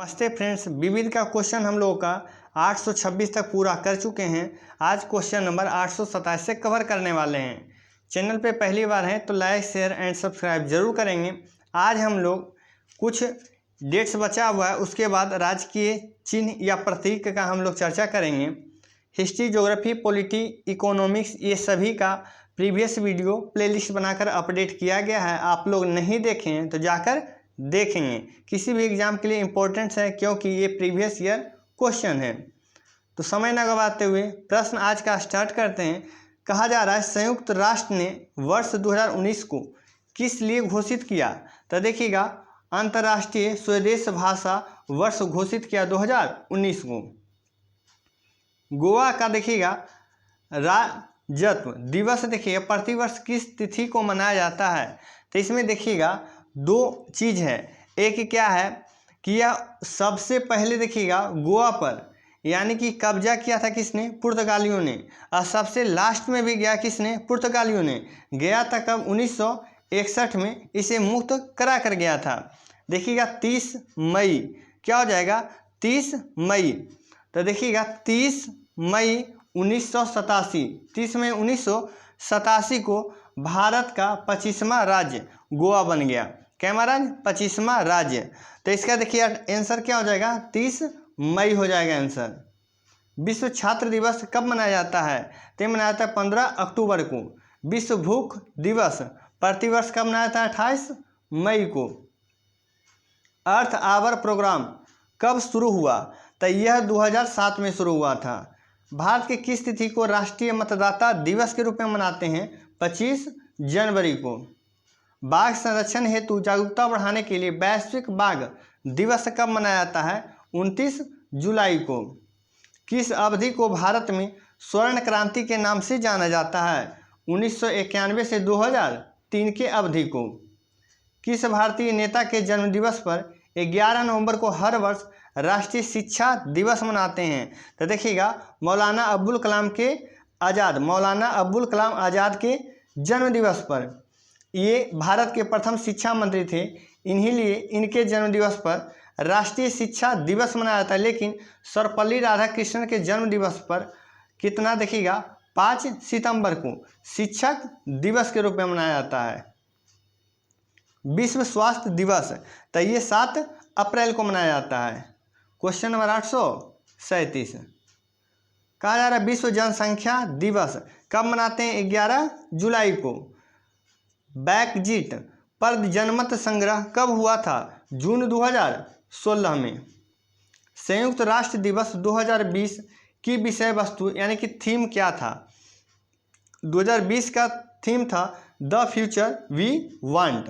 नमस्ते फ्रेंड्स, विविध का क्वेश्चन हम लोगों का 826 तक पूरा कर चुके हैं। आज क्वेश्चन नंबर 827 से कवर करने वाले हैं। चैनल पे पहली बार हैं तो लाइक शेयर एंड सब्सक्राइब जरूर करेंगे। आज हम लोग कुछ डेट्स बचा हुआ है, उसके बाद राजकीय चिन्ह या प्रतीक का हम लोग चर्चा करेंगे। हिस्ट्री, ज्योग्राफी, पॉलिटी, इकोनॉमिक्स, ये सभी का प्रीवियस वीडियो प्लेलिस्ट बनाकर अपडेट किया गया है। आप लोग नहीं देखे हैं तो जाकर देखेंगे। किसी भी एग्जाम के लिए इम्पोर्टेंट है क्योंकि ये प्रीवियस ईयर क्वेश्चन है। तो समय न गवाते हुए प्रश्न आज का स्टार्ट करते हैं। कहा जा रहा है संयुक्त राष्ट्र ने वर्ष 2019 को किस लिए घोषित किया? तो देखिएगा, अंतर्राष्ट्रीय स्वदेश भाषा वर्ष घोषित किया 2019 को। गोवा का देखिएगा राज्यत्व दिवस देखिएगा प्रतिवर्ष किस तिथि को मनाया जाता है? तो इसमें देखिएगा दो चीज़ है। एक क्या है कि यह सबसे पहले देखिएगा गोवा पर यानी कि कब्जा किया था किसने? पुर्तगालियों ने। और सबसे लास्ट में भी गया किसने? पुर्तगालियों ने। गया था कब? 1961 में इसे मुक्त करा कर गया था। देखिएगा 30 मई क्या हो जाएगा? 30 मई। तो देखिएगा 30 मई 1987, 30 मई 1987 को भारत का 25वां राज्य गोवा बन गया। क्या महाराज? 25वां राज्य। तो इसका देखिए आंसर क्या हो जाएगा? 30 मई हो जाएगा आंसर। विश्व छात्र दिवस कब मनाया जाता है? तो मनाया जाता है 15 अक्टूबर को। विश्व भूख दिवस प्रतिवर्ष कब मनाया जाता है? 28 मई को। अर्थ आवर प्रोग्राम कब शुरू हुआ? तो यह 2007 में शुरू हुआ था। भारत की किस तिथि को राष्ट्रीय मतदाता दिवस के रूप में मनाते हैं? 25 जनवरी को। बाघ संरक्षण हेतु जागरूकता बढ़ाने के लिए वैश्विक बाघ दिवस कब मनाया जाता है? 29 जुलाई को। किस अवधि को भारत में स्वर्ण क्रांति के नाम से जाना जाता है? 1991 से 2003 के अवधि को। किस भारतीय नेता के जन्मदिवस पर 11 नवंबर को हर वर्ष राष्ट्रीय शिक्षा दिवस मनाते हैं? तो देखिएगा मौलाना अब्दुल कलाम आज़ाद के जन्मदिवस पर। ये भारत के प्रथम शिक्षा मंत्री थे। इन्हीं लिए इनके जन्मदिवस पर राष्ट्रीय शिक्षा दिवस मनाया जाता है। लेकिन सर्वपल्ली राधाकृष्णन के जन्मदिवस पर कितना देखिएगा 5 सितंबर को शिक्षक दिवस के रूप में मनाया जाता है। विश्व स्वास्थ्य दिवस तो ये 7 अप्रैल को मनाया जाता है। क्वेश्चन नंबर 837 कहा जा रहा है विश्व जनसंख्या दिवस कब मनाते हैं? 11 जुलाई को। बैकजीट पर जनमत संग्रह कब हुआ था? जून 2016 में। संयुक्त राष्ट्र दिवस 2020 की विषय वस्तु यानी कि थीम क्या था? 2020 का थीम था the future we want.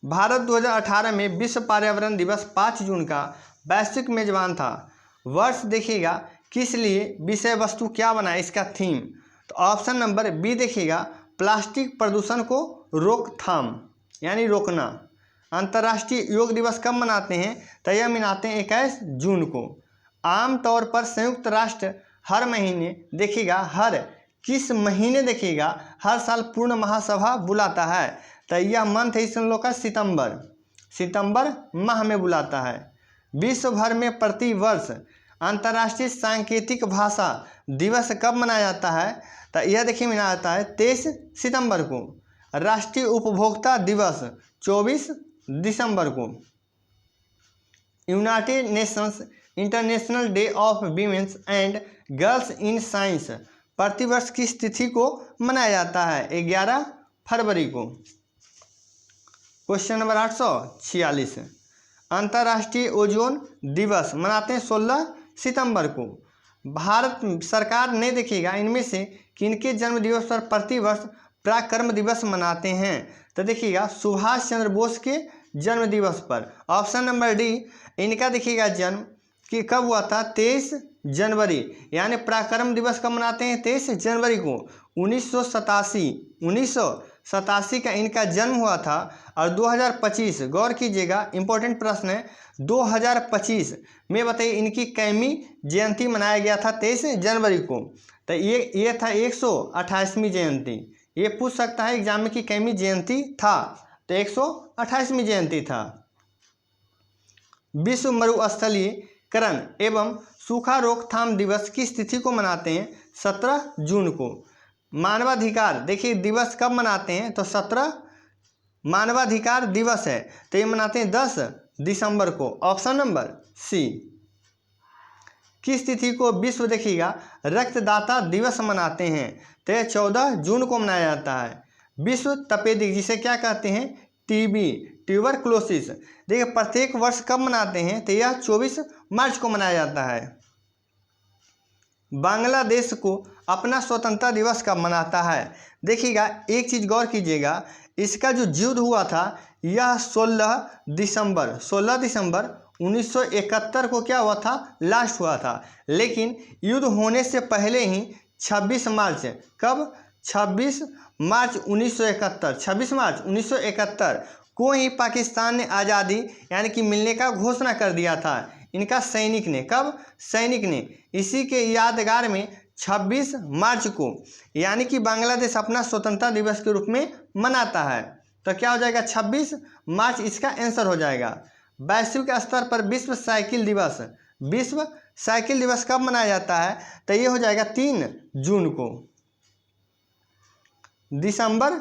Bharat 2018 में विश्व पर्यावरण दिवस 5 जून का वैश्विक मेजबान था। वर्ष देखिएगा किस लिए विषय वस्तु क्या बना इसका थीम? तो ऑप्शन नंबर बी देखिएगा प्लास्टिक प्रदूषण को रोकथाम यानी रोकना। अंतर्राष्ट्रीय योग दिवस कब मनाते हैं? तो यह मनाते हैं 21 जून को। आमतौर पर संयुक्त राष्ट्र हर महीने देखिएगा किस महीने देखिएगा हर साल पूर्ण महासभा बुलाता है? तो यह मंथ है इस लोग का सितंबर माह में बुलाता है। विश्व भर में प्रति वर्ष अंतर्राष्ट्रीय सांकेतिक भाषा दिवस कब मनाया जाता है? तो यह देखिए मनाया जाता है 23 सितंबर को। राष्ट्रीय उपभोक्ता दिवस 24 दिसंबर को। United Nations international day of women's and girls in science प्रतिवर्ष किस तिथि को मनाया जाता है? 11 फरवरी को। क्वेश्चन नंबर 846 अंतर्राष्ट्रीय ओजोन दिवस मनाते हैं 16 सितंबर को। भारत सरकार ने देखिएगा इनमें से किनके जन्म दिवस पर प्रतिवर्ष पराक्रम दिवस मनाते हैं? तो देखिएगा सुभाष चंद्र बोस के जन्म दिवस पर। ऑप्शन नंबर डी इनका देखिएगा जन्म कि कब हुआ था? 23 जनवरी यानी पराक्रम दिवस कब मनाते हैं? 23 जनवरी को। 1987 का इनका जन्म हुआ था। और 2025 गौर कीजिएगा इंपॉर्टेंट प्रश्न है 2025 में बताइए इनकी कैमी जयंती मनाया गया था 23 जनवरी को। तो ये था 128वीं जयंती। ये पूछ सकता है एग्जाम में कि कैमी जयंती था? तो 128वीं जयंती था। विश्व मरुस्थलीकरण एवं सूखा रोकथाम दिवस किस तिथि को मनाते हैं? 17 जून को। मानवाधिकार देखिए दिवस कब मनाते हैं? तो 17 मानवाधिकार दिवस है तो ये मनाते हैं 10 दिसंबर को। Option number C. किस तिथि को विश्व देखिएगा रक्तदाता दिवस मनाते हैं? तो यह 14 जून को मनाया जाता है। विश्व तपेदिक जिसे क्या कहते हैं? टीबी ट्यूबरक्लोसिस देखिए प्रत्येक वर्ष कब मनाते हैं? तो यह 24 मार्च को मनाया जाता है। बांग्लादेश को अपना स्वतंत्रता दिवस कब मनाता है? देखिएगा एक चीज़ गौर कीजिएगा, इसका जो युद्ध हुआ था यह 16 दिसंबर 1971 को क्या हुआ था? लास्ट हुआ था। लेकिन युद्ध होने से पहले ही 26 मार्च कब? 26 मार्च 1971 को ही पाकिस्तान ने आज़ादी यानी कि मिलने का घोषणा कर दिया था इनका सैनिक ने। कब? सैनिक ने। इसी के यादगार में 26 मार्च को यानी कि बांग्लादेश अपना स्वतंत्रता दिवस के रूप में मनाता है। तो क्या हो जाएगा? 26 मार्च इसका आंसर हो जाएगा। वैश्विक स्तर पर विश्व साइकिल दिवस कब मनाया जाता है? तो ये हो जाएगा 3 जून को। दिसंबर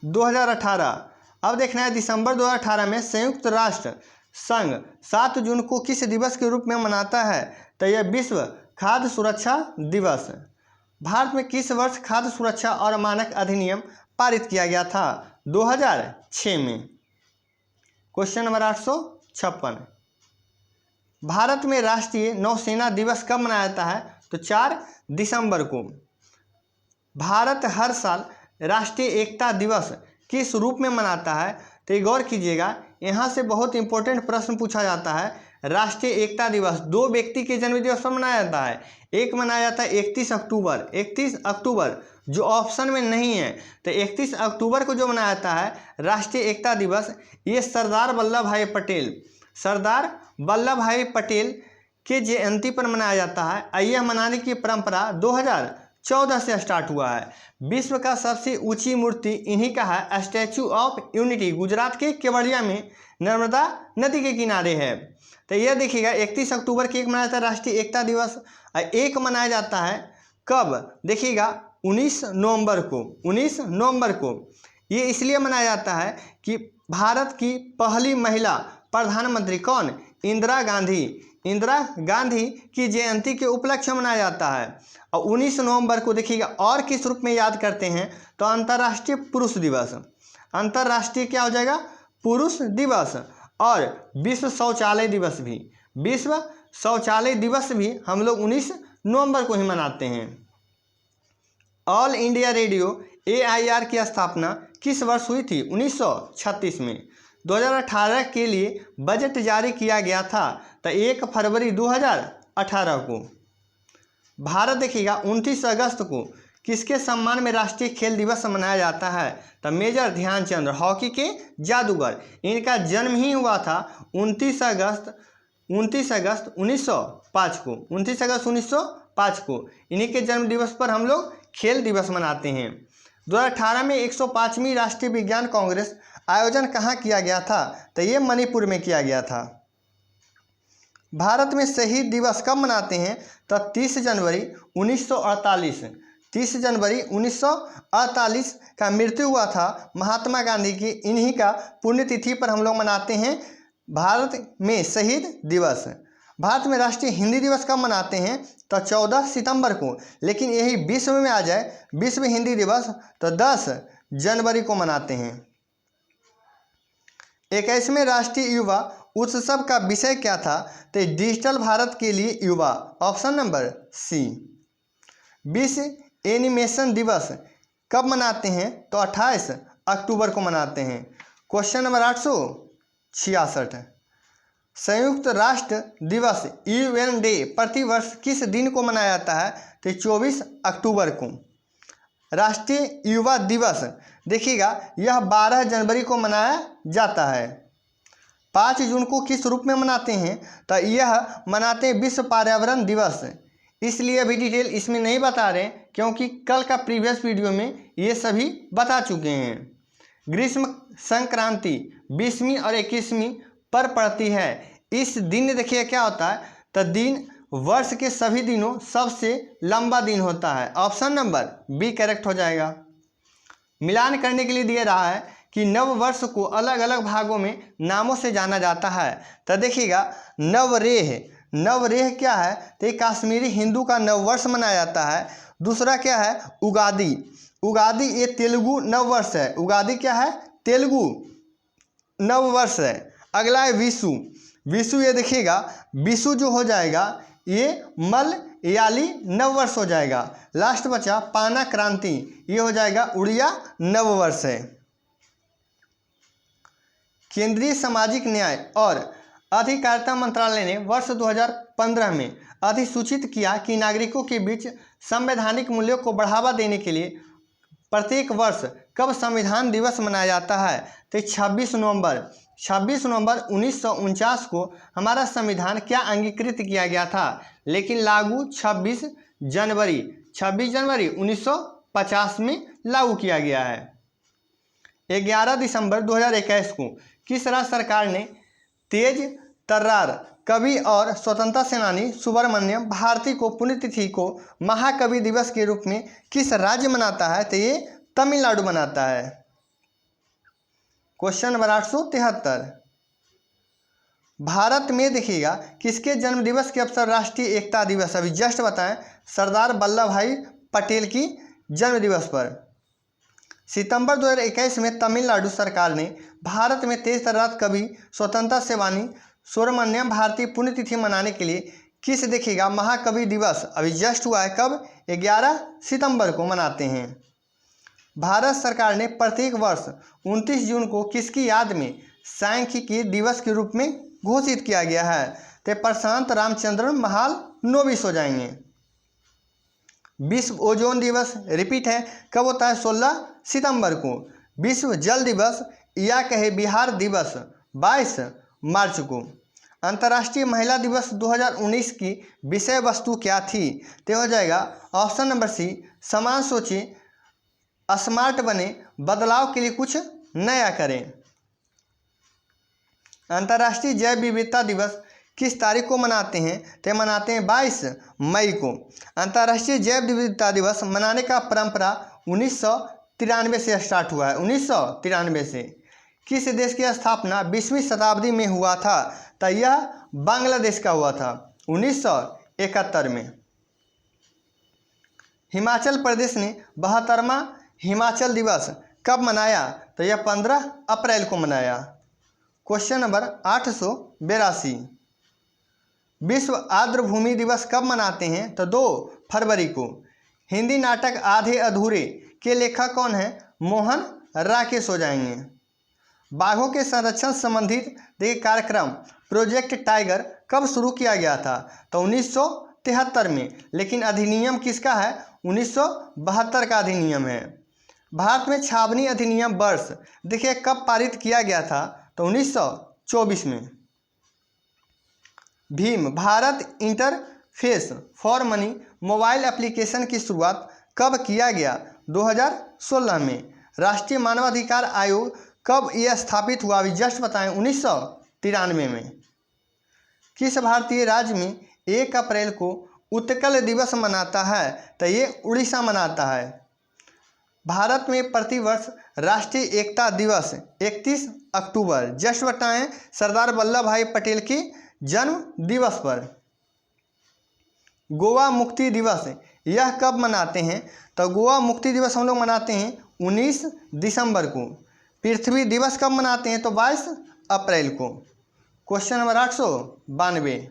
2018 अब देखना है दिसंबर 2018 में संयुक्त राष्ट्र संघ 7 जून को किस दिवस के रूप में मनाता है? तो यह विश्व खाद्य सुरक्षा दिवस। भारत में किस वर्ष खाद्य सुरक्षा और मानक अधिनियम पारित किया गया था? 2006 में। Question number 856। भारत में राष्ट्रीय नौसेना दिवस कब मनाया जाता है? तो 4 दिसंबर को। भारत हर साल राष्ट्रीय एकता दिवस किस रूप में मनाता है? तो ये गौर कीजिएगा यहाँ से बहुत इंपॉर्टेंट प्रश्न पूछा जाता है। राष्ट्रीय एकता दिवस 2 व्यक्ति के जन्म दिवस पर मनाया जाता है। एक मनाया जाता है 31 अक्टूबर जो ऑप्शन में नहीं है। तो 31 अक्टूबर को जो मनाया जाता है राष्ट्रीय एकता दिवस ये सरदार वल्लभ भाई पटेल के जयंती पर मनाया जाता है। यह मनाने की परंपरा 2014 से स्टार्ट हुआ है। विश्व का सबसे ऊंची मूर्ति इन्हीं का है स्टैचू ऑफ यूनिटी, गुजरात के केवड़िया में नर्मदा नदी के किनारे है। तो यह देखिएगा 31 अक्टूबर को एक मनाया जाता है राष्ट्रीय एकता दिवस। एक मनाया जाता है कब? देखिएगा 19 नवंबर को। ये इसलिए मनाया जाता है कि भारत की पहली महिला प्रधानमंत्री कौन? इंदिरा गांधी की जयंती के उपलक्ष्य में मनाया जाता है। और 19 नवंबर को देखिएगा और किस रूप में याद करते हैं? तो अंतर्राष्ट्रीय पुरुष दिवस। अंतर्राष्ट्रीय क्या हो जाएगा? पुरुष दिवस। और विश्व शौचालय दिवस भी हम लोग 19 नवंबर को ही मनाते हैं। ऑल इंडिया रेडियो AIR की स्थापना किस वर्ष हुई थी? 1936 में। 2018 के लिए बजट जारी किया गया था तो 1 फरवरी 2018 को। भारत देखिएगा 29 अगस्त को किसके सम्मान में राष्ट्रीय खेल दिवस मनाया जाता है? तो मेजर ध्यानचंद हॉकी के जादूगर। इनका जन्म ही हुआ था 29 अगस्त 1905 को। 29 अगस्त 1905 को इन्हीं के जन्म दिवस पर हम लोग खेल दिवस मनाते हैं। 2018 में 105वीं राष्ट्रीय विज्ञान कांग्रेस आयोजन कहाँ किया गया था? तो ये मणिपुर में किया गया था। भारत में शहीद दिवस कब मनाते हैं? तो 30 जनवरी 1948। 30 जनवरी 1948 का मृत्यु हुआ था महात्मा गांधी की। इन्हीं का पुण्यतिथि पर हम लोग मनाते हैं भारत में शहीद दिवस। भारत में राष्ट्रीय हिंदी दिवस कब मनाते हैं? तो 14 सितंबर को। लेकिन यही विश्व में आ जाए विश्व हिंदी दिवस तो 10 जनवरी को मनाते हैं। 21वें राष्ट्रीय युवा उत्सव का विषय क्या था? तो डिजिटल भारत के लिए युवा। Option number C. विश्व एनिमेशन दिवस कब मनाते हैं? तो 28 अक्टूबर को मनाते हैं। Question number 866। संयुक्त राष्ट्र दिवस UN डे प्रतिवर्ष किस दिन को मनाया जाता है? तो 24 अक्टूबर को। राष्ट्रीय युवा दिवस देखिएगा यह 12 जनवरी को मनाया जाता है। 5 जून को किस रूप में मनाते हैं? तो यह मनाते हैं विश्व पर्यावरण दिवस। इसलिए अभी डिटेल इसमें नहीं बता रहे क्योंकि कल का प्रीवियस वीडियो में ये सभी बता चुके हैं। ग्रीष्म संक्रांति 20वीं और 21वीं पर पड़ती है। इस दिन देखिए क्या होता है, तो दिन वर्ष के सभी दिनों सबसे लंबा दिन होता है। ऑप्शन नंबर बी करेक्ट हो जाएगा। मिलान करने के लिए दिया रहा है कि नव वर्ष को अलग अलग भागों में नामों से जाना जाता है। तो देखिएगा नवरेह, नवरेह क्या है, तो एक काश्मीरी हिंदू का नववर्ष मनाया जाता है। दूसरा क्या है, उगादी, उगादी ये तेलुगु नववर्ष है। उगादी क्या है, तेलुगु नववर्ष है। अगला है विशु, विशु ये देखिएगा विशु जो हो जाएगा ये मलयाली नववर्ष हो जाएगा। लास्ट बचा पाना क्रांति, ये हो जाएगा उड़िया नववर्ष है। केंद्रीय सामाजिक न्याय और अधिकारिता मंत्रालय ने वर्ष 2015 में अधिसूचित किया कि नागरिकों के बीच संवैधानिक मूल्यों को बढ़ावा देने के लिए प्रत्येक वर्ष कब संविधान दिवस मनाया जाता है, तो 26 नवंबर 1949 को हमारा संविधान क्या अंगीकृत किया गया था, लेकिन लागू 26 जनवरी 1950 में लागू किया गया है। 11 दिसंबर 2021 को किस राज्य सरकार ने तेज तर्रार कवि और स्वतंत्रता सेनानी सुब्रमण्यम भारती को पुण्यतिथि को महाकवि दिवस के रूप में किस राज्य मनाता है, तो ये तमिलनाडु मनाता है। क्वेश्चन नंबर 873, भारत में देखिएगा किसके जन्म दिवस के अवसर राष्ट्रीय एकता दिवस, अभी जस्ट बताएं, सरदार वल्लभ भाई पटेल की जन्म दिवस पर। सितंबर 2021 में तमिलनाडु सरकार ने भारत में तेज तर्रार कवि स्वतंत्रता सेनानी सुब्रमण्यम भारती पुण्यतिथि मनाने के लिए किस देखिएगा महाकवि दिवस, अभी जस्ट हुआ है, कब, 11 सितंबर को मनाते हैं। भारत सरकार ने प्रत्येक वर्ष 29 जून को किसकी याद में सांख्यिकी दिवस के रूप में घोषित किया गया है, तो प्रशांत रामचंद्रन महालनोबिस हो जाएंगे। विश्व ओजोन दिवस रिपीट है, कब होता है, 16 सितंबर को। विश्व जल दिवस या कहे बिहार दिवस 22 मार्च को। अंतर्राष्ट्रीय महिला दिवस 2019 की विषय वस्तु क्या थी, तो हो जाएगा ऑप्शन नंबर सी, समान सोचें, स्मार्ट बने, बदलाव के लिए कुछ नया करें। अंतर्राष्ट्रीय जैव विविधता दिवस किस तारीख को मनाते हैं, तो मनाते हैं 22 मई को। अंतर्राष्ट्रीय जैव विविधता दिवस मनाने का परंपरा 1993 से स्टार्ट हुआ है, 1993 से। किस देश की स्थापना 20वीं शताब्दी में हुआ था, तो यह बांग्लादेश का हुआ था 1971 में। हिमाचल प्रदेश ने 72वां हिमाचल दिवस कब मनाया, तो यह 15 अप्रैल को मनाया। क्वेश्चन नंबर 882, विश्व आर्द्रभूमि दिवस कब मनाते हैं, तो 2 फरवरी को। हिंदी नाटक आधे अधूरे के लेखक कौन है, मोहन राकेश हो जाएंगे। बाघों के संरक्षण संबंधित देखिए कार्यक्रम प्रोजेक्ट टाइगर कब शुरू किया गया था, तो 1973 में, लेकिन अधिनियम किसका है, 1972 का अधिनियम है। भारत में छावनी अधिनियम वर्ष देखिए कब पारित किया गया था, तो 1924 में। Bhim Bharat interface for money mobile application की शुरुआत कब किया गया, 2016 में। राष्ट्रीय मानवाधिकार आयोग कब यह स्थापित हुआ, अभी जस्ट बताएं, 1993 में। किस भारतीय राज्य में 1 अप्रैल को उत्कल दिवस मनाता है, तो ये उड़ीसा मनाता है। भारत में प्रतिवर्ष राष्ट्रीय एकता दिवस 31 अक्टूबर, जस्ट बताएं, सरदार वल्लभ भाई पटेल की जन्म दिवस पर। गोवा मुक्ति दिवस यह कब मनाते हैं, तो गोवा मुक्ति दिवस हम लोग मनाते हैं 19 दिसंबर को। पृथ्वी दिवस कब मनाते हैं, तो 22 अप्रैल को। क्वेश्चन नंबर 892,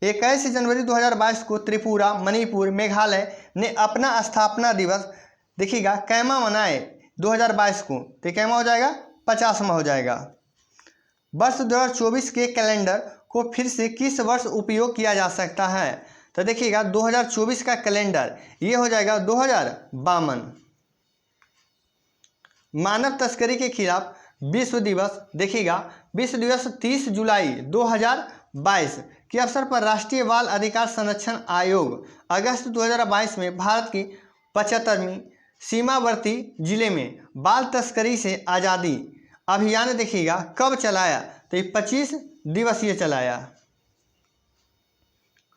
21 जनवरी 2022 को त्रिपुरा, मणिपुर, मेघालय ने अपना स्थापना दिवस देखिएगा कैमा मनाए 2022 को, तो कैमा हो जाएगा 50वां हो जाएगा। वर्ष 2024 के कैलेंडर को फिर से किस वर्ष उपयोग किया जा सकता है, तो देखिएगा 2024 का कैलेंडर ये हो जाएगा 2052। मानव तस्करी के खिलाफ विश्व दिवस देखिएगा विश्व दिवस 30 जुलाई 2022 के अवसर पर राष्ट्रीय बाल अधिकार संरक्षण आयोग अगस्त 2022 में भारत की 75वीं सीमावर्ती जिले में बाल तस्करी से आज़ादी अभियान देखिएगा कब चलाया, तो ये 25 दिवसीय चलाया।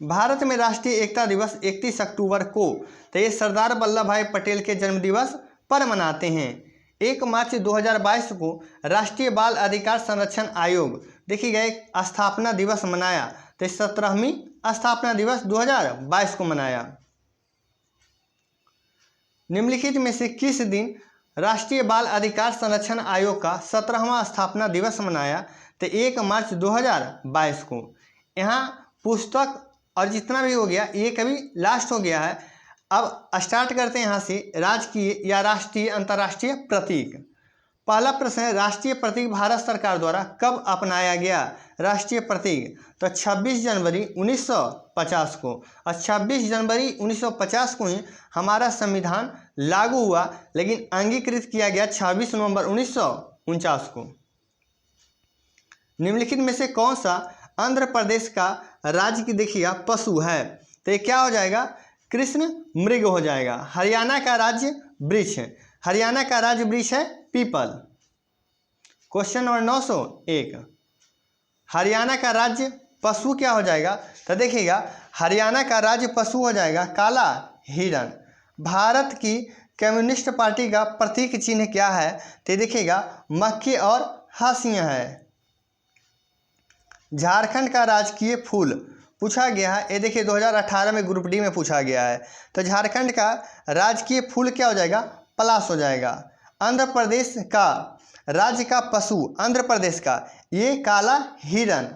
भारत में राष्ट्रीय एकता दिवस 31 अक्टूबर को, तो ये सरदार वल्लभ भाई पटेल के जन्मदिवस पर मनाते हैं। 1 मार्च 2022 को राष्ट्रीय बाल अधिकार संरक्षण आयोग देखिएगा एक स्थापना दिवस मनाया, तो 17वीं स्थापना दिवस 2022 को मनाया। निम्नलिखित में से किस दिन राष्ट्रीय बाल अधिकार संरक्षण आयोग का 17वां स्थापना दिवस मनाया, तो 1 मार्च 2022 को। यहाँ पुस्तक और जितना भी हो गया ये कभी लास्ट हो गया है। अब स्टार्ट करते हैं यहाँ से, राजकीय या राष्ट्रीय अंतर्राष्ट्रीय प्रतीक। पहला प्रश्न है, राष्ट्रीय प्रतीक भारत सरकार द्वारा कब अपनाया गया? राष्ट्रीय प्रतीक तो 26 जनवरी 1950 को, और 26 जनवरी 1950 को ही हमारा संविधान लागू हुआ, लेकिन अंगीकृत किया गया 26 नवंबर 1949 को। निम्नलिखित में से कौन सा आंध्र प्रदेश का राज्य की देखिएगा पशु है? तो ये क्या हो जाएगा? कृष्ण मृग हो जाएगा। हरियाणा का राज्य वृक्ष है, हरियाणा का राज्य वृक्ष है पीपल। क्वेश्चन नंबर 901, हरियाणा का राज्य पशु क्या हो जाएगा? तो देखिएगा हरियाणा का राज्य पशु हो जाएगा काला हिरण। भारत की कम्युनिस्ट पार्टी का प्रतीक चिन्ह क्या है? तो देखिएगा मक्के और हाशियां है। झारखंड का राजकीय फूल पूछा गया है, ये देखिए 2018 में ग्रुप डी में पूछा गया है। तो झारखंड का राजकीय फूल क्या हो जाएगा? पलाश हो जाएगा। आंध्र प्रदेश का राज्य का पशु, आंध्र प्रदेश का ये काला हिरण।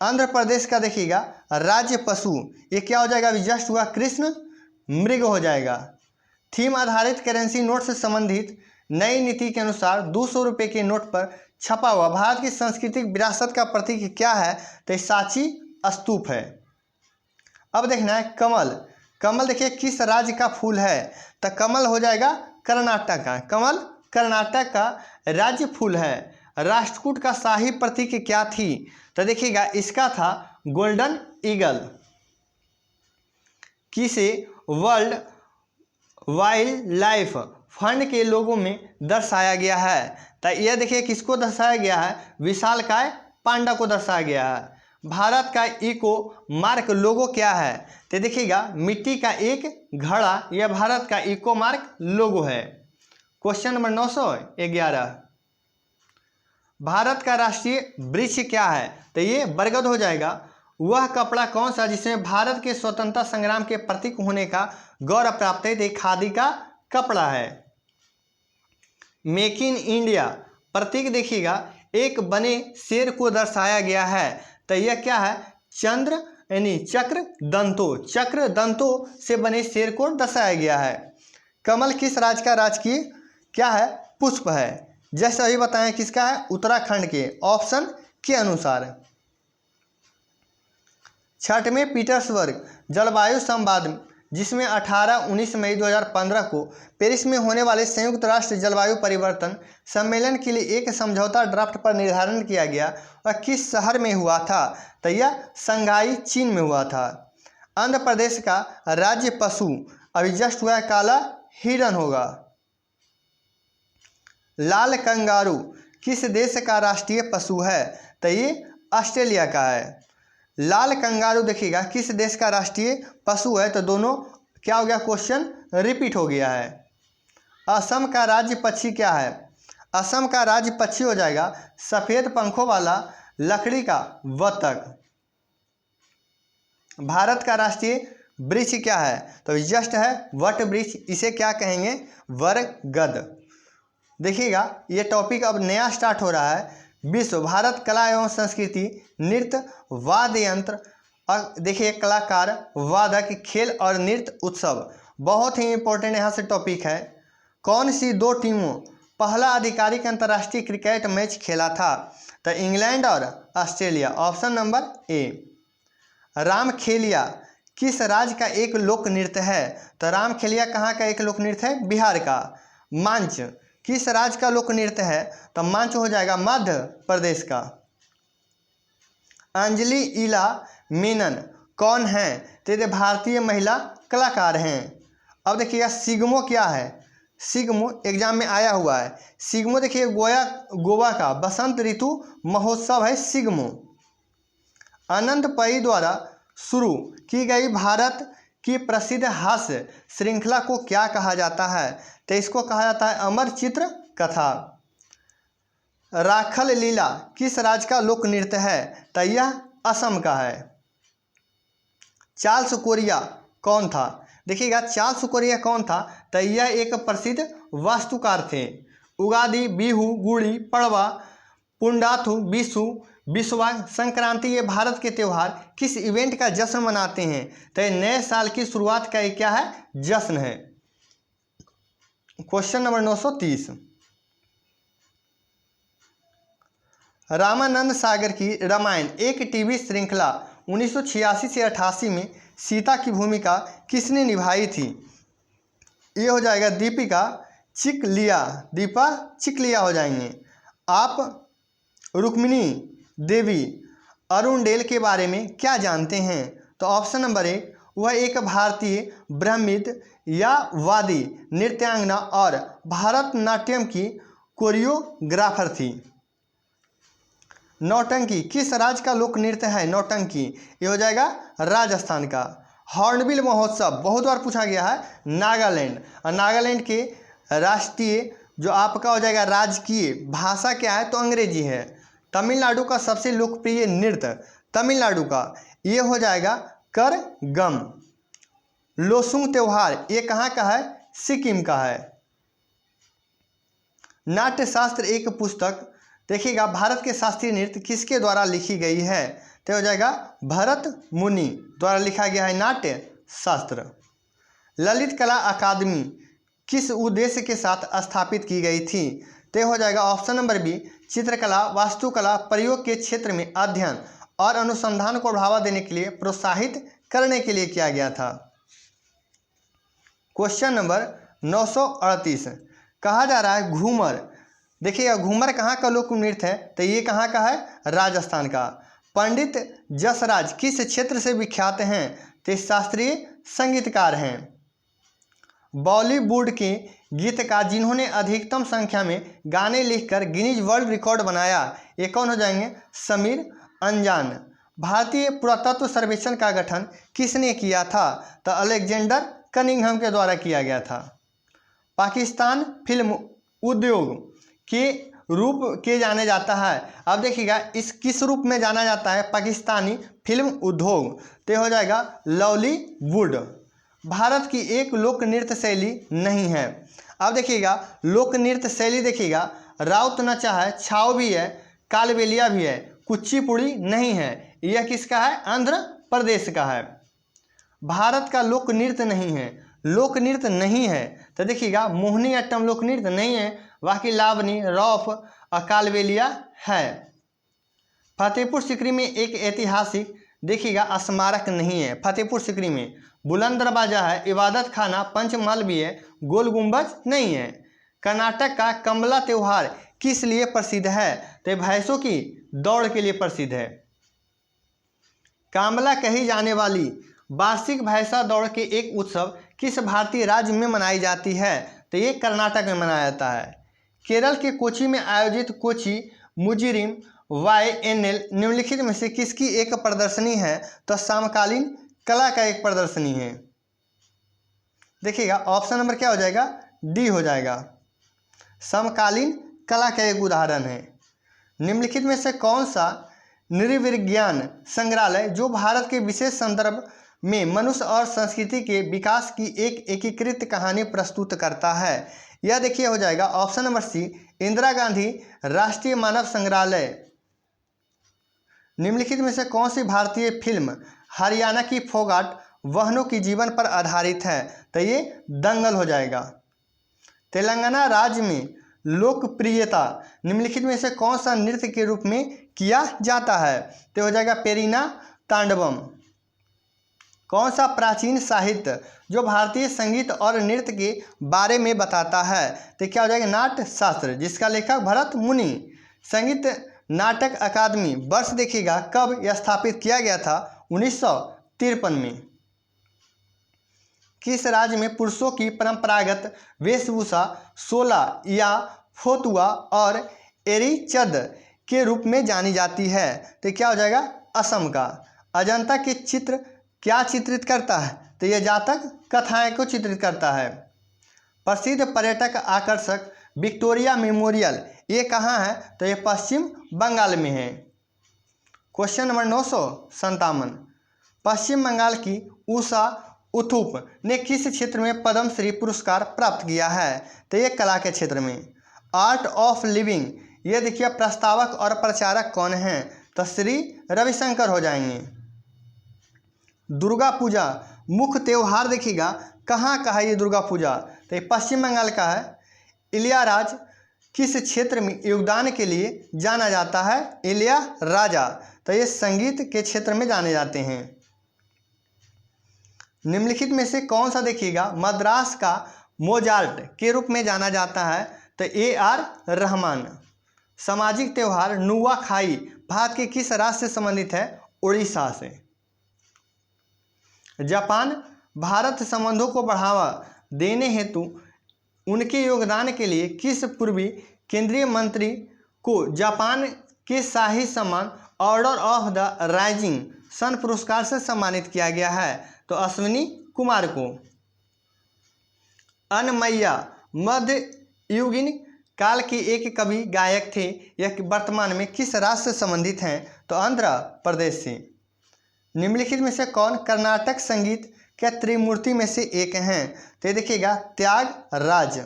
आंध्र प्रदेश का देखिएगा राज्य पशु ये क्या हो जाएगा? अभी जस्ट हुआ कृष्ण मृग हो जाएगा। थीम आधारित करेंसी नोट से संबंधित नई नीति के अनुसार 200 रुपये के नोट पर छपा हुआ भारत की सांस्कृतिक विरासत का प्रतीक क्या है? तो सांची स्तूप है। अब देखना है कमल। कमल देखिए किस राज्य का फूल है? तो कमल हो जाएगा कर्नाटक का। कमल कर्नाटक का राज्य फूल है। राष्ट्रकूट का शाही प्रतीक क्या थी? तो देखिएगा इसका था गोल्डन ईगल। किसे वर्ल्ड वाइल्ड लाइफ फंड के लोगों में दर्शाया गया है? तो यह देखिए किसको दर्शाया गया है? विशालकाय पांडा को दर्शाया गया है। भारत का इको मार्क लोगो क्या है? तो देखिएगा मिट्टी का एक घड़ा, यह भारत का इको मार्क लोगो है। क्वेश्चन नंबर 911, भारत का राष्ट्रीय वृक्ष क्या है? तो ये बरगद हो जाएगा। वह कपड़ा कौन सा जिसमें भारत के स्वतंत्रता संग्राम के प्रतीक होने का गौरव प्राप्त है? तो खादी का कपड़ा है। मेक इन इंडिया प्रतीक देखिएगा एक बने शेर को दर्शाया गया है। तो यह क्या है? चंद्र यानी चक्र दंतो, चक्र दंतो से बने शेर को दर्शाया गया है। कमल किस राज्य का राजकीय क्या है? पुष्प है। जैसे अभी बताएं किसका है? उत्तराखंड के, ऑप्शन के अनुसार। छठवें पीटर्सबर्ग जलवायु संवाद जिसमें 18-19 मई 2015 को पेरिस में होने वाले संयुक्त राष्ट्र जलवायु परिवर्तन सम्मेलन के लिए एक समझौता ड्राफ्ट पर निर्धारण किया गया, वह किस शहर में हुआ था? तो यह शंघाई चीन में हुआ था। आंध्र प्रदेश का राज्य पशु अभी जस्ट हुआ है काला हिरण होगा। लाल कंगारू किस देश का राष्ट्रीय पशु है? तो ये ऑस्ट्रेलिया का है। लाल कंगारू देखिएगा किस देश का राष्ट्रीय पशु है? तो दोनों क्या हो गया? क्वेश्चन रिपीट हो गया है। असम का राज्य पक्षी क्या है? असम का राज्य पक्षी हो जाएगा सफेद पंखों वाला लकड़ी का बतख। भारत का राष्ट्रीय वृक्ष क्या है? तो जस्ट है वट वृक्ष, इसे क्या कहेंगे? बरगद। देखिएगा ये टॉपिक अब नया स्टार्ट हो रहा है। विश्व भारत कला एवं संस्कृति, नृत्य, वाद्य यंत्र, देखिए कलाकार, वादक, खेल और नृत्य उत्सव। बहुत ही इंपॉर्टेंट यहाँ से टॉपिक है। कौन सी दो टीमों पहला आधिकारिक अंतर्राष्ट्रीय क्रिकेट मैच खेला था? तो इंग्लैंड और ऑस्ट्रेलिया, ऑप्शन नंबर ए। रामखेलिया किस राज्य का एक लोक नृत्य है? तो रामखेलिया कहाँ का एक लोक नृत्य है? बिहार का। मंच किस राज्य का लोक नृत्य है? तो मंच हो जाएगा मध्य प्रदेश का। अंजलि इला मेनन कौन है? तो ये भारतीय महिला कलाकार हैं। अब देखिएगा सिग्मो क्या है? सिग्मो एग्जाम में आया हुआ है। सिग्मो देखिए गोवा का बसंत ऋतु महोत्सव है सिग्मो। अनंत पै द्वारा शुरू की गई भारत की प्रसिद्ध हास्य श्रृंखला को क्या कहा जाता है? तो इसको कहा जाता है अमर चित्र कथा। राखल लीला किस राज्य का लोक नृत्य है? तो यह असम का है। चार्ल्स कोरिया कौन था? देखिएगा चार्ल्स कोरिया कौन था? तो यह एक प्रसिद्ध वास्तुकार थे। उगादि, बिहू, गुड़ी पड़वा, पुंडाथु, विशु, विश्वा, संक्रांति ये भारत के त्यौहार किस इवेंट का जश्न मनाते हैं? तो ये नए साल की शुरुआत का क्या है? जश्न है। Question number 930। रामानंद सागर की रामायण एक टीवी श्रृंखला 1986 से 88 में सीता की भूमिका किसने निभाई थी? ये हो जाएगा दीपा चिकलिया हो जाएंगे। आप रुक्मिणी देवी अरुणडेल के बारे में क्या जानते हैं? तो ऑप्शन नंबर 1 वह एक भारतीय ब्राह्मण या वादी नृत्यांगना और भारतनाट्यम की कोरियोग्राफर थी। नौटंकी किस राज्य का लोक नृत्य है? नौटंकी ये हो जाएगा राजस्थान का। हॉर्नबिल महोत्सव बहुत बार पूछा गया है नागालैंड, और नागालैंड के राष्ट्रीय जो आपका हो जाएगा राजकीय भाषा क्या है? तो अंग्रेजी है। तमिलनाडु का सबसे लोकप्रिय नृत्य तमिलनाडु का ये हो जाएगा करगम। लोसुंग त्योहार ये कहाँ का है? सिक्किम का है। नाट्यशास्त्र एक पुस्तक देखिएगा भारत के शास्त्रीय नृत्य किसके द्वारा लिखी गई है? तो हो जाएगा भरत मुनि द्वारा लिखा गया है नाट्य शास्त्र। ललित कला अकादमी किस उद्देश्य के साथ स्थापित की गई थी? तो हो जाएगा ऑप्शन नंबर बी चित्रकला, वास्तुकला, प्रयोग के क्षेत्र में अध्ययन और अनुसंधान को बढ़ावा देने के लिए प्रोत्साहित करने के लिए किया गया था। क्वेश्चन नंबर 938 कहा जा रहा है घूमर। देखिएगा घूमर कहाँ का लोक नृत्य है? तो ये कहाँ का है? राजस्थान का। पंडित जसराज किस क्षेत्र से विख्यात हैं? तो शास्त्रीय संगीतकार हैं। बॉलीवुड के गीतकार जिन्होंने अधिकतम संख्या में गाने लिखकर गिनीज वर्ल्ड रिकॉर्ड बनाया ये कौन हो जाएंगे? समीर अंजान। भारतीय पुरातत्व सर्वेक्षण का गठन किसने किया था? तो अलेक्जेंडर कनिंघम के द्वारा किया गया था। पाकिस्तान फिल्म उद्योग के रूप के जाने जाता है। अब देखिएगा इस किस रूप में जाना जाता है? पाकिस्तानी फिल्म उद्योग तो हो जाएगा लॉलीवुड। भारत की एक लोक नृत्य शैली नहीं है। अब देखिएगा लोक नृत्य शैली देखिएगा राउत नचा है, छाव भी है, कालबेलिया भी है, कुचिपुड़ी नहीं है। यह किसका है? आंध्र प्रदेश का है। भारत का लोक नृत्य नहीं है, लोक नृत्य नहीं है तो देखिएगा मोहिनी अट्टम लोक नृत्य नहीं है, बाकी लावनी, रौफ और कालबेलिया है। फतेहपुर सीकरी में एक ऐतिहासिक देखिएगा स्मारक नहीं है। फतेहपुर सीकरी में बुलंद दरवाजा है, इबादत खाना, पंचमहल भी है, गोल गुंबज नहीं है। कर्नाटक का कमला त्यौहार किस लिए प्रसिद्ध है? तो भैंसों की दौड़ के लिए प्रसिद्ध है। कामला कही जाने वाली वार्षिक भैंसा दौड़ के एक उत्सव किस भारतीय राज्य में मनाई जाती है? तो ये कर्नाटक में मनाया जाता है। केरल के कोची में आयोजित कोची मुजिरिम YNL निम्नलिखित में से किसकी एक प्रदर्शनी है? तो समकालीन कला का एक प्रदर्शनी है। देखिएगा ऑप्शन नंबर क्या हो जाएगा? डी हो जाएगा। समकालीन कला का एक उदाहरण है। निम्नलिखित में से कौन सा नृविज्ञान संग्रहालय जो भारत के विशेष संदर्भ में मनुष्य और संस्कृति के विकास की एक एकीकृत कहानी प्रस्तुत करता है? यह देखिए हो जाएगा option number C Indira Gandhi राष्ट्रीय मानव संग्रहालय। निम्नलिखित में से कौन सी भारतीय फिल्म हरियाणा की फोगाट वाहनों की जीवन पर आधारित है? तो ये दंगल हो जाएगा। तेलंगाना राज्य में लोकप्रियता निम्नलिखित में से कौन सा नृत्य के रूप में किया जाता है? तो हो जाएगा पेरिना तांडवम। कौन सा प्राचीन साहित्य जो भारतीय संगीत और नृत्य के बारे में बताता है? तो क्या हो जाएगा? नाट्य शास्त्र, जिसका लेखक भरत मुनि। संगीत नाटक अकादमी वर्ष देखिएगा कब यह स्थापित किया गया था? 1953 में। किस राज्य में पुरुषों की परंपरागत वेशभूषा सोला या फोतुआ और एरीचद के रूप में जानी जाती है? तो क्या हो जाएगा? असम का। अजंता के चित्र क्या चित्रित करता है? तो यह जातक कथाएं को चित्रित करता है। प्रसिद्ध पर्यटक आकर्षक विक्टोरिया मेमोरियल ये कहाँ है? तो ये पश्चिम बंगाल में है। क्वेश्चन नंबर 957, पश्चिम बंगाल की उषा उथुप ने किस क्षेत्र में पद्मश्री पुरस्कार प्राप्त किया है? तो ये कला के क्षेत्र में। आर्ट ऑफ लिविंग ये देखिए प्रस्तावक और प्रचारक कौन हैं? तो श्री रविशंकर हो जाएंगे। दुर्गा पूजा मुख्य त्यौहार देखिएगा कहाँ का है ये दुर्गा पूजा? तो ये पश्चिम बंगाल का है। इलियाराज किस क्षेत्र में योगदान के लिए जाना जाता है? इलियाराजा तो ये संगीत के क्षेत्र में जाने जाते हैं। निम्नलिखित में से कौन सा देखिएगा मद्रास का मोजार्ट के रूप में जाना जाता है? तो AR रहमान। सामाजिक त्यौहार नुआखाई भारत के किस राज्य से संबंधित है? उड़ीसा से। जापान भारत संबंधों को बढ़ावा देने हेतु उनके योगदान के लिए किस पूर्वी केंद्रीय मंत्री को जापान के शाही सम्मान order of the rising sun पुरस्कार से सम्मानित किया गया है? तो अश्विनी कुमार को। अनमैया मध्य युगीन काल के एक कवि गायक थे। यह वर्तमान में किस राज्य से संबंधित हैं? तो आंध्र प्रदेश से। निम्नलिखित में से कौन कर्नाटक संगीत के त्रिमूर्ति में से एक हैं? तो ये देखिएगा त्यागराज।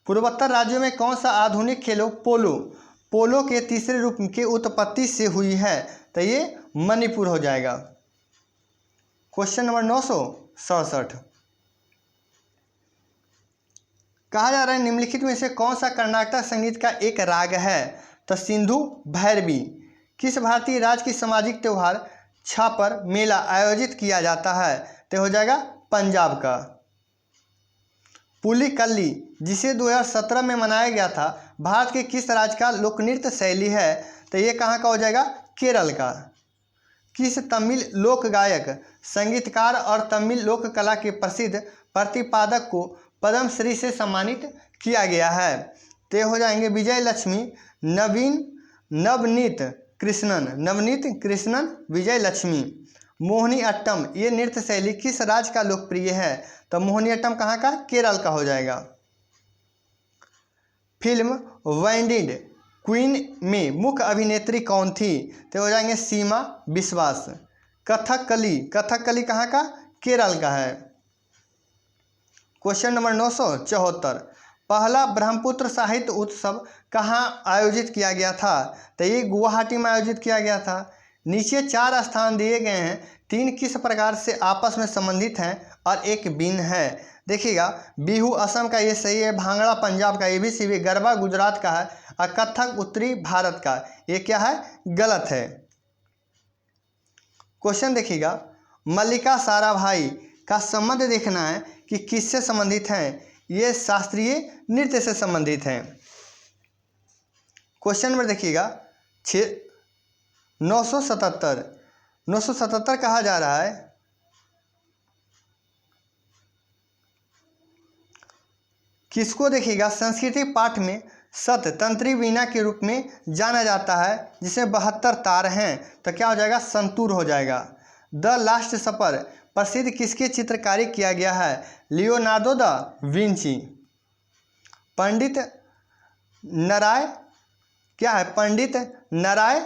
पूर्वोत्तर राज्यों में कौन सा आधुनिक खेलों पोलो के तीसरे रूप की उत्पत्ति से हुई है? तो ये मणिपुर हो जाएगा। क्वेश्चन नंबर 967, कहा जा रहा है निम्नलिखित में से कौन सा कर्नाटक संगीत का एक राग है? तो सिंधु भैरवी। किस भारतीय राज्य की सामाजिक त्यौहार छापर मेला आयोजित किया जाता है? तो हो जाएगा पंजाब का। पुलिकल्ली जिसे 2017 में मनाया गया था भारत के किस राज्य का लोक नृत्य शैली है? तो ये कहाँ का हो जाएगा? केरल का। किस तमिल लोक गायक संगीतकार और तमिल लोक कला के प्रसिद्ध प्रतिपादक को पद्मश्री से सम्मानित किया गया है? तो हो जाएंगे विजय लक्ष्मी नवनीत कृष्णन विजय लक्ष्मी। मोहिनी अट्टम ये नृत्य शैली किस राज्य का लोकप्रिय है? तो मोहिनी अट्टम कहाँ का? केरल का हो जाएगा। फिल्म वैंडिड क्वीन में मुख्य अभिनेत्री कौन थी? तो हो जाएंगे सीमा विश्वास। कथकली कहाँ का? केरल का है। क्वेश्चन नंबर 974, पहला ब्रह्मपुत्र साहित्य उत्सव कहाँ आयोजित किया गया था? तो ये गुवाहाटी में आयोजित किया गया था। नीचे 4 स्थान दिए गए हैं, 3 किस प्रकार से आपस में संबंधित हैं और एक भिन्न है? देखिएगा बिहू असम का ये सही है, भांगड़ा पंजाब का ये भी सही है, गरबा गुजरात का है और कथक उत्तरी भारत का ये क्या है? गलत है। क्वेश्चन देखिएगा मल्लिका साराभाई का संबंध देखना है कि किससे संबंधित हैं? ये शास्त्रीय नृत्य से संबंधित हैं। क्वेश्चन नंबर देखिएगा 977 कहा जा रहा है किसको? देखिएगा संस्कृति पाठ में सत तंत्री वीणा के रूप में जाना जाता है जिसमें 72 तार हैं। तो क्या हो जाएगा? संतूर हो जाएगा। द लास्ट सपर प्रसिद्ध किसके चित्रकारी किया गया है? Leonardo da Vinci. Pandit Narayan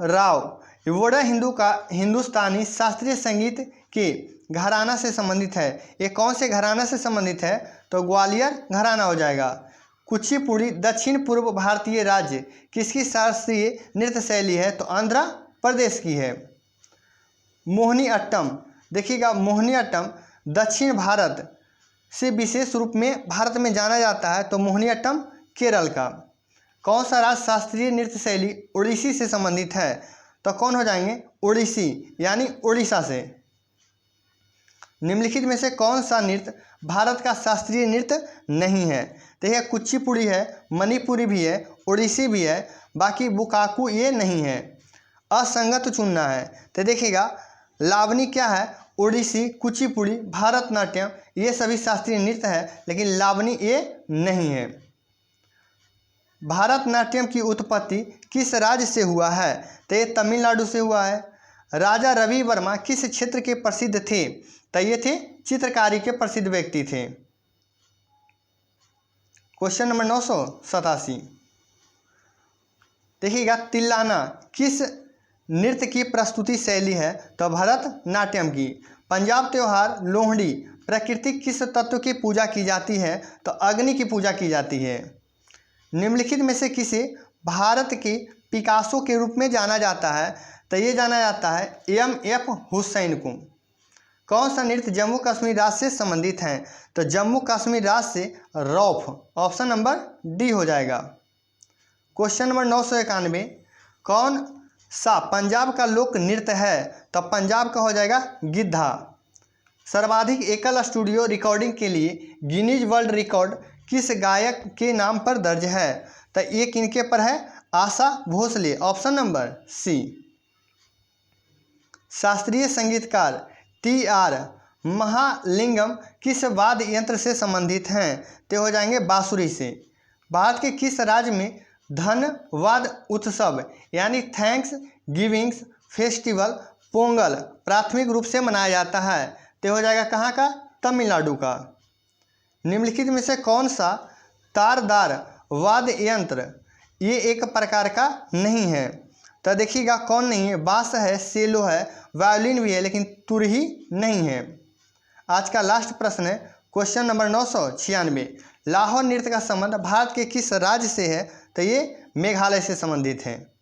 Rao वोडा हिंदुस्तानी शास्त्रीय संगीत के घराना से संबंधित है। ये कौन से घराना से संबंधित है? तो ग्वालियर घराना हो जाएगा। कुचिपुड़ी दक्षिण पूर्व भारतीय राज्य किसकी शास्त्रीय नृत्य शैली है? तो आंध्र प्रदेश की है। मोहिनी अट्टम देखिएगा मोहिनी अट्टम दक्षिण भारत से विशेष रूप में भारत में जाना जाता है। तो मोहिनी अट्टम केरल का। कौन सा राज्य शास्त्रीय नृत्य शैली ओडिसी से संबंधित है? तो कौन हो जाएंगे? ओडिसी यानी उड़ीसा से। निम्नलिखित में से कौन सा नृत्य भारत का शास्त्रीय नृत्य नहीं है? देखिए कुचिपुड़ी है, मणिपुरी भी है, ओडिसी भी है, बाकी बुकाकू ये नहीं है। असंगत चुनना है। तो देखिएगा लावनी क्या है? ओडिसी, कुचिपुड़ी, भारतनाट्यम ये सभी शास्त्रीय नृत्य है, लेकिन लावनी ये नहीं है। भारतनाट्यम की उत्पत्ति किस राज्य से हुआ है? तो ये तमिलनाडु से हुआ है। राजा रवि वर्मा किस क्षेत्र के प्रसिद्ध थे? तो ये थे चित्रकारी के प्रसिद्ध व्यक्ति थे। क्वेश्चन नंबर 987 देखिएगा, तिल्लाना किस नृत्य की प्रस्तुति शैली है? तो भरतनाट्यम की। पंजाब त्योहार लोहड़ी प्राकृतिक किस तत्व की पूजा की जाती है? तो अग्नि की पूजा की जाती है। निम्नलिखित में से किसे भारत के पिकासो के रूप में जाना जाता है? तो ये जाना जाता है एम.एफ. हुसैन को। कौन सा नृत्य जम्मू कश्मीर राज्य से संबंधित है? तो जम्मू कश्मीर राज्य से रौफ, ऑप्शन नंबर डी हो जाएगा। क्वेश्चन नंबर 991 कौन सा पंजाब का लोक नृत्य है? तो पंजाब का हो जाएगा गिद्धा। सर्वाधिक एकल स्टूडियो रिकॉर्डिंग के लिए गिनीज वर्ल्ड रिकॉर्ड किस गायक के नाम पर दर्ज है? तो ये किनके पर है? आशा भोसले, ऑप्शन नंबर सी। शास्त्रीय संगीतकार टी.आर. महालिंगम किस वाद्य यंत्र से संबंधित हैं? तो हो जाएंगे बांसुरी से। भारत के किस राज्य में धन्यवाद उत्सव यानी थैंक्स गिविंग फेस्टिवल पोंगल प्राथमिक रूप से मनाया जाता है? तो हो जाएगा कहाँ का? तमिलनाडु का। निम्नलिखित में से कौन सा तारदार वाद्य यंत्र ये एक प्रकार का नहीं है? तो देखिएगा कौन नहीं है, बांस है, सेलो है, वायोलिन भी है, लेकिन तुरही नहीं है। आज का लास्ट प्रश्न है क्वेश्चन नंबर 996 लाहौर नृत्य का संबंध भारत के किस राज्य से है? तो ये मेघालय से संबंधित है।